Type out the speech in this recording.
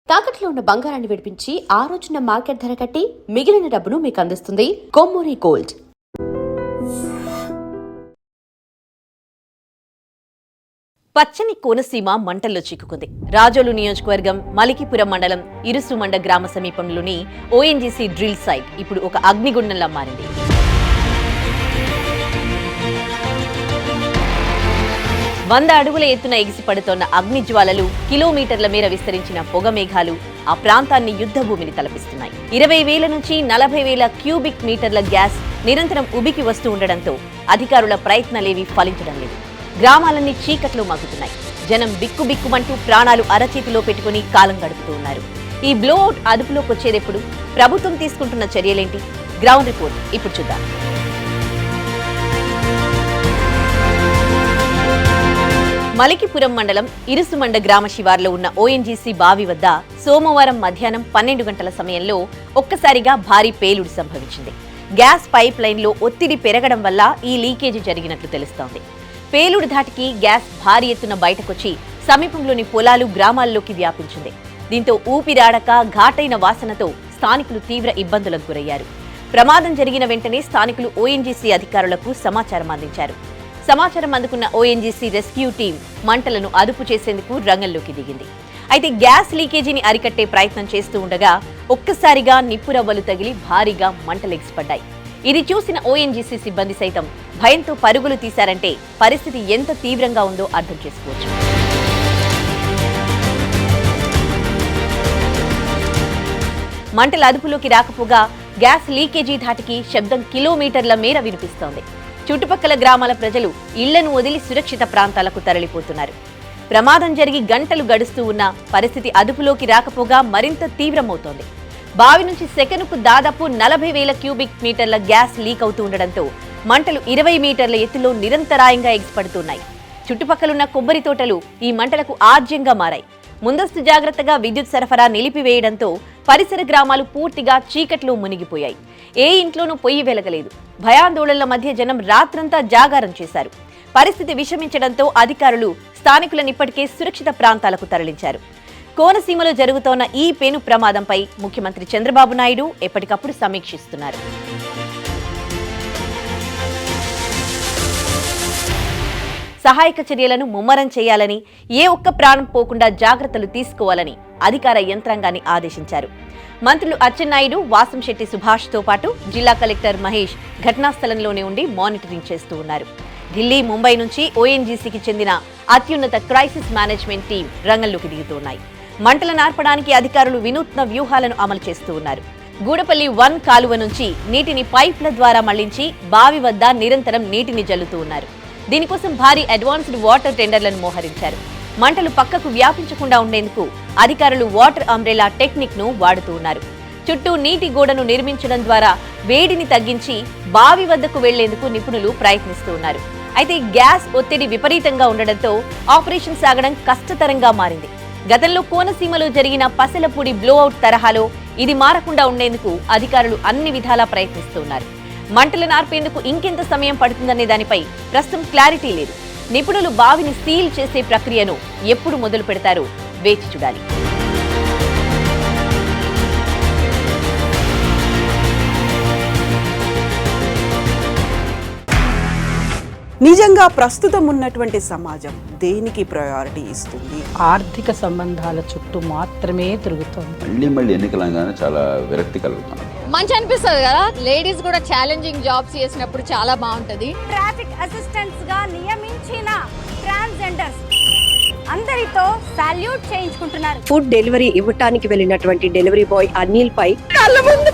తాకట్లో ఉన్న బంగారాన్ని విడిపించి ఆ రోజున మార్కెట్ ధర కట్టి మిగిలిన డబ్బును మీకు అందిస్తుంది కొమ్మూరి గోల్డ్. పచ్చని కోనసీమ మంటల్లో చిక్కుకుంది. రాజోలు నియోజకవర్గం మలికిపురం మండలం ఇరుసుమండ గ్రామ సమీపంలోని ఓఎన్జీసీ డ్రిల్ సైట్ ఇప్పుడు ఒక అగ్నిగుండంలా మారింది. 100 అడుగుల ఎత్తున ఎగిసిపడుతోన్న అగ్ని జ్వాలలు, కిలోమీటర్ల మేర విస్తరించిన పొగ మేఘాలు ఆ ప్రాంతాన్ని యుద్ధభూమిని తలపిస్తున్నాయి. 20,000 నుంచి 40,000 క్యూబిక్ మీటర్ల గ్యాస్ నిరంతరం ఉబికి వస్తూ ఉండడంతో అధికారుల ప్రయత్నాలేవీ ఫలించడం లేదు. గ్రామాలన్నీ చీకట్లో మగ్గుతున్నాయి. జనం బిక్కుబిక్కుమంటూ ప్రాణాలు అరచేతిలో పెట్టుకుని కాలం గడుపుతూ ఉన్నారు. ఈ బ్లోఅవుట్ అదుపులోకి వచ్చేదెప్పుడు? ప్రభుత్వం తీసుకుంటున్న చర్యలేంటి? గ్రౌండ్ రిపోర్ట్ ఇప్పుడు చూద్దాం. మలికిపురం మండలం ఇరుసుమండ గ్రామ శివార్లో ఉన్న ఓఎన్జీసీ బావి వద్ద సోమవారం మధ్యాహ్నం 12 గంటల సమయంలో ఒక్కసారిగా భారీ పేలుడు సంభవించింది. గ్యాస్ పైప్ లైన్లో ఒత్తిడి పెరగడం వల్ల ఈ లీకేజీ జరిగినట్లు తెలుస్తోంది. పేలుడు ధాటికి గ్యాస్ భారీ ఎత్తున బయటకొచ్చి సమీపంలోని పొలాలు, గ్రామాల్లోకి వ్యాపించింది. దీంతో ఊపిరాడక ఘాటైన వాసనతో స్థానికులు తీవ్ర ఇబ్బందులకు గురయ్యారు. ప్రమాదం జరిగిన వెంటనే స్థానికులు ఓఎన్జీసీ అధికారులకు సమాచారం అందించారు. సమాచారం అందుకున్న ఓఎన్జీసీ రెస్క్యూ టీం మంటలను అదుపు చేసేందుకు రంగంలోకి దిగింది. అయితే గ్యాస్ లీకేజీని అరికట్టే ప్రయత్నం చేస్తూ ఉండగా ఒక్కసారిగా నిప్పురవ్వలు తగిలి భారీగా మంటలెగిసిపడ్డాయి. ఇది చూసిన ఓఎన్జీసీ సిబ్బంది సైతం భయంతో పరుగులు తీశారంటే పరిస్థితి ఎంత తీవ్రంగా ఉందో అర్థం చేసుకోవచ్చు. మంటల అదుపులోకి రాకపోగా గ్యాస్ లీకేజీ ధాటికి శబ్దం కిలోమీటర్ల మేర వినిపిస్తోంది. చుట్టుపక్కల గ్రామాల ప్రజలు ఇళ్లను వదిలి సురక్షిత ప్రాంతాలకు తరలిపోతున్నారు. ప్రమాదం జరిగి గంటలు గడుస్తూ ఉన్న పరిస్థితి అదుపులోకి రాకపోగా మరింత తీవ్రమవుతోంది. బావి నుంచి సెకనుకు దాదాపు 40,000 క్యూబిక్ మీటర్ల గ్యాస్ లీక్ అవుతూ ఉండడంతో మంటలు 20 మీటర్ల ఎత్తులో నిరంతరాయంగా ఎగిసిపడుతున్నాయి. చుట్టుపక్కలున్న కొబ్బరి తోటలు ఈ మంటలకు ఆజ్యంగా మారాయి. ముందస్తు జాగ్రత్తగా విద్యుత్ సరఫరా నిలిపివేయడంతో పరిసర గ్రామాలు పూర్తిగా చీకట్లో మునిగిపోయాయి. ఏ ఇంట్లోనూ పొయ్యి వెలగలేదు. భయాందోళనల మధ్య జనం రాత్రంతా జాగారం చేశారు. పరిస్థితి విషమించడంతో అధికారులు స్థానికులను ఇప్పటికే సురక్షిత ప్రాంతాలకు తరలించారు. కోనసీమలో జరుగుతోన్న ఈ పేను ప్రమాదంపై ముఖ్యమంత్రి చంద్రబాబు నాయుడు ఎప్పటికప్పుడు సమీక్షిస్తున్నారు. సహాయక చర్యలను ముమ్మరం చేయాలని, ఏ ఒక్క ప్రాణం పోకుండా జాగ్రత్తలు తీసుకోవాలని అధికార యంత్రాంగాన్ని ఆదేశించారు. మంత్రులు అచ్చెన్నాయుడు, వాసంశెట్టి సుభాష్తో పాటు జిల్లా కలెక్టర్ మహేష్ ఘటనా స్థలంలోనే ఉండి మానిటరింగ్ చేస్తూ ఉన్నారు. ఢిల్లీ, ముంబై నుంచి ఓఎన్జీసీకి చెందిన అత్యున్నత క్రైసిస్ మేనేజ్మెంట్ టీం రంగంలోకి దిగుతున్నాయి. మంటలను ఆర్పడానికి అధికారులు వినూత్న వ్యూహాలను అమలు చేస్తూ ఉన్నారు. గూడపల్లి 1 కాలువ నుంచి నీటిని పైప్ల ద్వారా మళ్లించి బావి వద్ద నిరంతరం నీటిని జల్లుతూ ఉన్నారు. దీనికోసం భారీ అడ్వాన్స్డ్ వాటర్ టెండర్లను మోహరించారు. మంటలు పక్కకు వ్యాపించకుండా ఉండేందుకు అధికారులు వాటర్ అంబ్రెలా టెక్నిక్ ను వాడుతూ ఉన్నారు. చుట్టూ నీటి గోడను నిర్మించడం ద్వారా వేడిని తగ్గించి బావి వద్దకు వెళ్లేందుకు నిపుణులు ప్రయత్నిస్తూ ఉన్నారు. అయితే గ్యాస్ ఒత్తిడి విపరీతంగా ఉండడంతో ఆపరేషన్ సాగడం కష్టతరంగా మారింది. గతంలో కోనసీమలో జరిగిన పసలపూడి బ్లోఅవుట్ తరహాలో ఇది మారకుండా ఉండేందుకు అధికారులు అన్ని విధాలా ప్రయత్నిస్తూ ఉన్నారు. మంటలను ఆర్పేందుకు ఇంకెంత సమయం పడుతుందనే దానిపై ప్రస్తుతం క్లారిటీ లేదు. నిపుణులు బావిని సీల్ చేసే ప్రక్రియను ఎప్పుడు మొదలు పెడతారో వేచి చూడాలి. నిజంగా ప్రస్తుతం ఉన్నటువంటి సమాజం దేనికి ప్రయారిటీ ఇస్తుంది? ఆర్థిక సంబంధాల చుట్టూ మాత్రమే తిరుగుతోంది. మళ్ళీ ఎన్నికలంగానే చాలా విరక్తి కలుగుతున్నాం. మంచి అనిపిస్తుంది కదా, లేడీస్ కూడా ఛాలెంజింగ్ జాబ్స్ చేసినప్పుడు చాలా బాగుంటది. ట్రాఫిక్ అసిస్టెంట్స్ గా నియమించిన ట్రాన్స్జెండర్స్ అందరితో సాల్యూట్ చేయించుకుంటున్నారు. ఫుడ్ డెలివరీ ఇవ్వటానికి వెళ్ళినటువంటి డెలివరీ బాయ్ అనిల్ పై కళ్ళ ముందు